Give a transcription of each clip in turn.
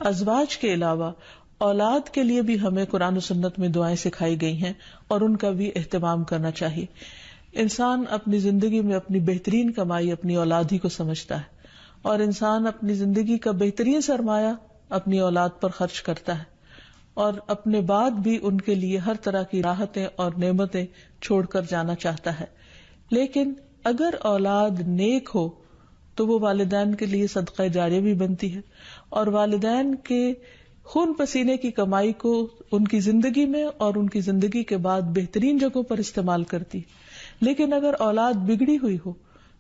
ازواج کے علاوہ اولاد کے لیے بھی ہمیں قرآن و سنت میں دعائیں سکھائی گئی ہیں اور ان کا بھی اہتمام کرنا چاہیے. انسان اپنی زندگی میں اپنی بہترین کمائی اپنی اولاد ہی کو سمجھتا ہے، اور انسان اپنی زندگی کا بہترین سرمایہ اپنی اولاد پر خرچ کرتا ہے، اور اپنے بعد بھی ان کے لیے ہر طرح کی راحتیں اور نعمتیں چھوڑ کر جانا چاہتا ہے. لیکن اگر اولاد نیک ہو تو وہ والدین کے لیے صدقہ جاریہ بھی بنتی ہے، اور والدین کے خون پسینے کی کمائی کو ان کی زندگی میں اور ان کی زندگی کے بعد بہترین جگہوں پر استعمال کرتی. لیکن اگر اولاد بگڑی ہوئی ہو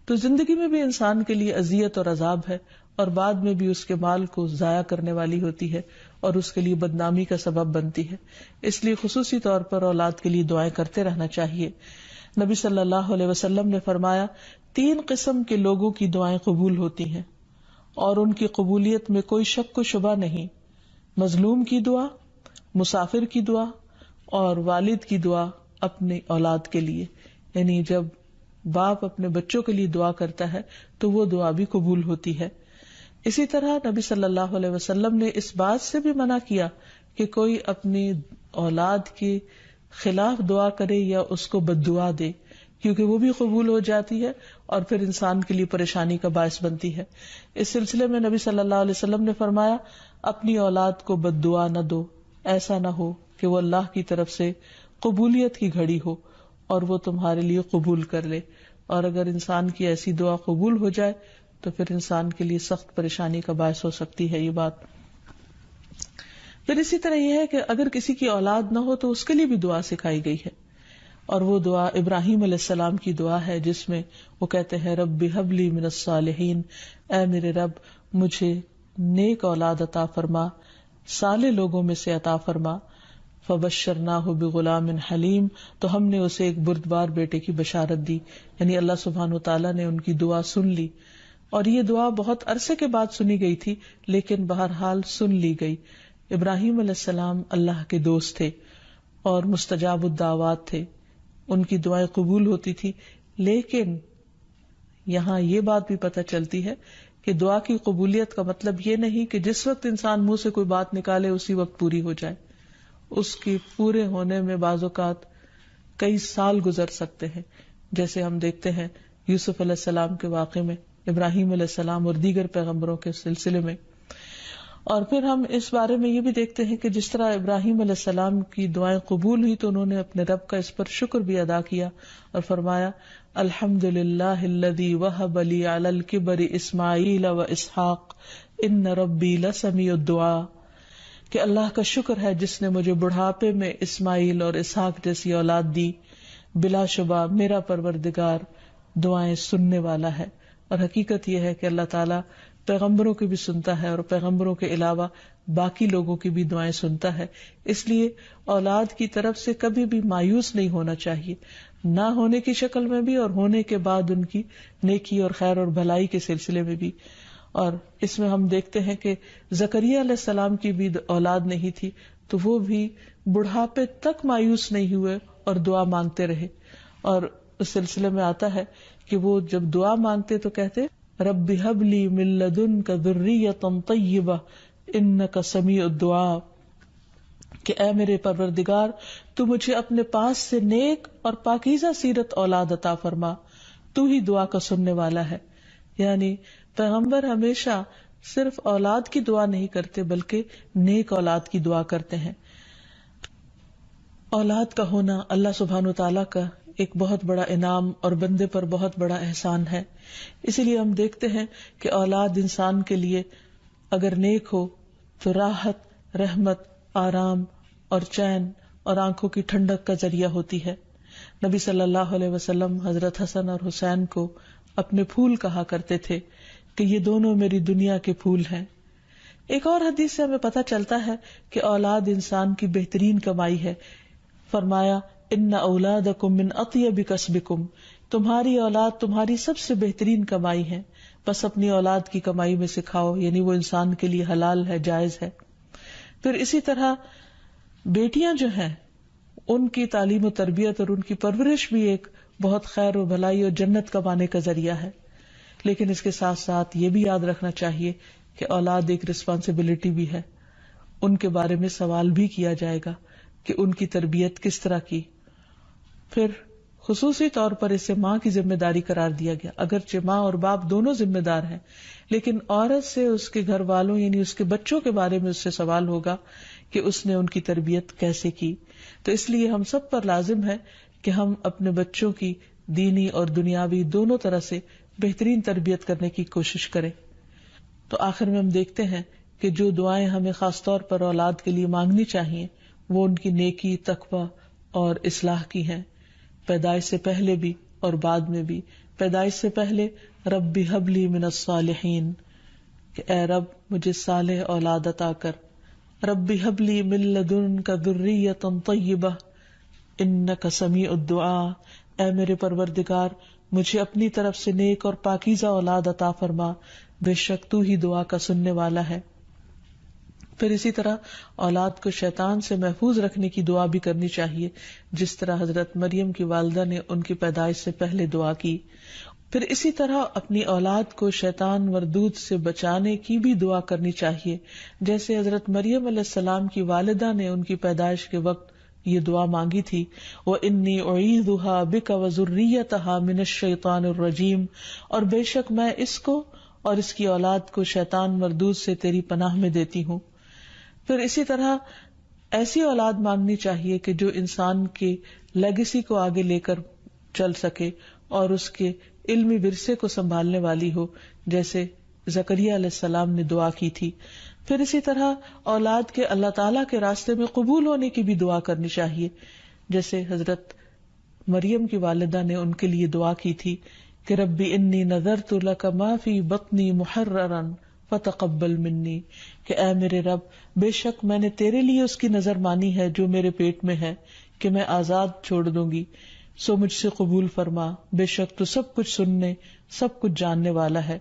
تو زندگی میں بھی انسان کے لیے اذیت اور عذاب ہے، اور بعد میں بھی اس کے مال کو ضائع کرنے والی ہوتی ہے اور اس کے لیے بدنامی کا سبب بنتی ہے. اس لیے خصوصی طور پر اولاد کے لیے دعائیں کرتے رہنا چاہیے. نبی صلی اللہ علیہ وسلم نے فرمایا 3 قسم کے لوگوں کی دعائیں قبول ہوتی ہیں اور ان کی قبولیت میں کوئی شک و شبہ نہیں: مظلوم کی دعا، مسافر کی دعا، اور والد کی دعا اپنی اولاد کے لیے. یعنی جب باپ اپنے بچوں کے لیے دعا کرتا ہے تو وہ دعا بھی قبول ہوتی ہے. اسی طرح نبی صلی اللہ علیہ وسلم نے اس بات سے بھی منع کیا کہ کوئی اپنی اولاد کے خلاف دعا کرے یا اس کو بد دعا دے، کیونکہ وہ بھی قبول ہو جاتی ہے اور پھر انسان کے لیے پریشانی کا باعث بنتی ہے. اس سلسلے میں نبی صلی اللہ علیہ وسلم نے فرمایا اپنی اولاد کو بد دعا نہ دو، ایسا نہ ہو کہ وہ اللہ کی طرف سے قبولیت کی گھڑی ہو اور وہ تمہارے لیے قبول کر لے. اور اگر انسان کی ایسی دعا قبول ہو جائے تو پھر انسان کے لیے سخت پریشانی کا باعث ہو سکتی ہے یہ بات. پھر اسی طرح یہ ہے کہ اگر کسی کی اولاد نہ ہو تو اس کے لیے بھی دعا سکھائی گئی ہے، اور وہ دعا ابراہیم علیہ السلام کی دعا ہے جس میں وہ کہتے ہیں رب ہب لی من الصالحین، اے میرے رب مجھے نیک اولاد عطا فرما، صالح لوگوں میں سے عطا فرما. فبشرناہ بغلام حلیم، تو ہم نے اسے ایک بردبار بیٹے کی بشارت دی. یعنی اللہ سبحانہ وتعالیٰ نے ان کی دعا سن لی، اور یہ دعا بہت عرصے کے بعد سنی گئی تھی لیکن بہرحال سن لی گئی. ابراہیم علیہ السلام اللہ کے دوست تھے اور مستجاب الدعوات تھے، ان کی دعائیں قبول ہوتی تھی. لیکن یہاں یہ بات بھی پتہ چلتی ہے کہ دعا کی قبولیت کا مطلب یہ نہیں کہ جس وقت انسان منہ سے کوئی بات نکالے اسی وقت پوری ہو جائے. اس کی پورے ہونے میں بعض اوقات کئی سال گزر سکتے ہیں، جیسے ہم دیکھتے ہیں یوسف علیہ السلام کے واقعے میں، ابراہیم علیہ السلام اور دیگر پیغمبروں کے سلسلے میں. اور پھر ہم اس بارے میں یہ بھی دیکھتے ہیں کہ جس طرح ابراہیم علیہ السلام کی دعائیں قبول ہوئی تو انہوں نے اپنے رب کا اس پر شکر بھی ادا کیا اور فرمایا الحمدللہ الذی وہب لی علی الکبر اسماعیل و اسحاق ان ربی لسمیع الدعاء، کہ اللہ کا شکر ہے جس نے مجھے بڑھاپے میں اسماعیل اور اسحاق جیسی اولاد دی، بلا شبہ میرا پروردگار دعائیں سننے والا ہے. اور حقیقت یہ ہے کہ اللہ تعالیٰ پیغمبروں کی بھی سنتا ہے اور پیغمبروں کے علاوہ باقی لوگوں کی بھی دعائیں سنتا ہے. اس لیے اولاد کی طرف سے کبھی بھی مایوس نہیں ہونا چاہیے، نہ ہونے کی شکل میں بھی اور ہونے کے بعد ان کی نیکی اور خیر اور بھلائی کے سلسلے میں بھی. اور اس میں ہم دیکھتے ہیں کہ زکریا علیہ السلام کی بھی اولاد نہیں تھی تو وہ بھی بڑھاپے تک مایوس نہیں ہوئے اور دعا مانگتے رہے. اور اس سلسلے میں آتا ہے کہ وہ جب دعا مانگتے تو کہتے رب ہب لی من لدنک ذریۃ طیبہ انک سمیع الدعاء، کہ اے میرے پروردگار تو مجھے اپنے پاس سے نیک اور پاکیزہ سیرت اولاد عطا فرما، تو ہی دعا کا سننے والا ہے. یعنی پیغمبر ہمیشہ صرف اولاد کی دعا نہیں کرتے بلکہ نیک اولاد کی دعا کرتے ہیں. اولاد کا ہونا اللہ سبحانہ وتعالیٰ کا ایک بہت بڑا انعام اور بندے پر بہت بڑا احسان ہے. اسی لیے ہم دیکھتے ہیں کہ اولاد انسان کے لیے اگر نیک ہو تو راحت، رحمت، آرام اور چین اور آنکھوں کی ٹھنڈک کا ذریعہ ہوتی ہے. نبی صلی اللہ علیہ وسلم حضرت حسن اور حسین کو اپنے پھول کہا کرتے تھے کہ یہ دونوں میری دنیا کے پھول ہیں. ایک اور حدیث سے ہمیں پتہ چلتا ہے کہ اولاد انسان کی بہترین کمائی ہے. فرمایا ان اولادکم من اطیب کسبکم، تمہاری اولاد تمہاری سب سے بہترین کمائی ہے، بس اپنی اولاد کی کمائی میں سے کھاؤ، یعنی وہ انسان کے لیے حلال ہے، جائز ہے. پھر اسی طرح بیٹیاں جو ہیں ان کی تعلیم و تربیت اور ان کی پرورش بھی ایک بہت خیر و بھلائی اور جنت کمانے کا ذریعہ ہے. لیکن اس کے ساتھ ساتھ یہ بھی یاد رکھنا چاہیے کہ اولاد ایک رسپانسبلٹی بھی ہے، ان کے بارے میں سوال بھی کیا جائے گا کہ ان کی تربیت کس طرح کی. پھر خصوصی طور پر اسے ماں کی ذمہ داری قرار دیا گیا، اگرچہ ماں اور باپ دونوں ذمہ دار ہیں، لیکن عورت سے اس کے گھر والوں یعنی اس کے بچوں کے بارے میں اس سے سوال ہوگا کہ اس نے ان کی تربیت کیسے کی. تو اس لیے ہم سب پر لازم ہے کہ ہم اپنے بچوں کی دینی اور دنیاوی دونوں طرح سے بہترین تربیت کرنے کی کوشش کریں. تو آخر میں ہم دیکھتے ہیں کہ جو دعائیں ہمیں خاص طور پر اولاد کے لیے مانگنی چاہیے وہ ان کی نیکی، تقوی اور اصلاح کی ہیں، پیدائش سے پہلے بھی اور بعد میں بھی. پیدائش سے پہلے رب ہب لی من الصالحین، کہ اے رب مجھے صالح اولاد عطا کر. رب ہب لی من لدنک ذریۃ طیبہ انک سمیع الدعاء، اے میرے پروردگار مجھے اپنی طرف سے نیک اور پاکیزہ اولاد عطا فرما، بے شک تو ہی دعا کا سننے والا ہے. پھر اسی طرح اولاد کو شیطان سے محفوظ رکھنے کی دعا بھی کرنی چاہیے، جس طرح حضرت مریم کی والدہ نے ان کی پیدائش سے پہلے دعا کی. پھر اسی طرح اپنی اولاد کو شیطان مردود سے بچانے کی بھی دعا کرنی چاہیے، جیسے حضرت مریم علیہ السلام کی والدہ نے ان کی پیدائش کے وقت یہ دعا مانگی تھی، وَإِنِّي أُعِيذُهَا بِكَ وَذُرِّيَّتَهَا مِنَ الشَّيْطَانِ الرَّجِيمِ، اور بے شک میں اس کو اور اس کی اولاد کو شیطان مردود سے تیری پناہ میں دیتی ہوں. پھر اسی طرح ایسی اولاد مانگنی چاہیے کہ جو انسان کے لیگیسی کو آگے لے کر چل سکے اور اس کے علمی ورثے کو سنبھالنے والی ہو، جیسے زکریا علیہ السلام نے دعا کی تھی. پھر اسی طرح اولاد کے اللہ تعالیٰ کے راستے میں قبول ہونے کی بھی دعا کرنی چاہیے، جیسے حضرت مریم کی والدہ نے ان کے لیے دعا کی تھی کہ ربی انی نذرت لک ما فی بطنی محررا فتقبل منی، کہ اے میرے رب بے شک میں نے تیرے لیے اس کی نظر مانی ہے جو میرے پیٹ میں ہے کہ میں آزاد چھوڑ دوں گی، سو مجھ سے قبول فرما، بے شک تو سب کچھ سننے سب کچھ جاننے والا ہے.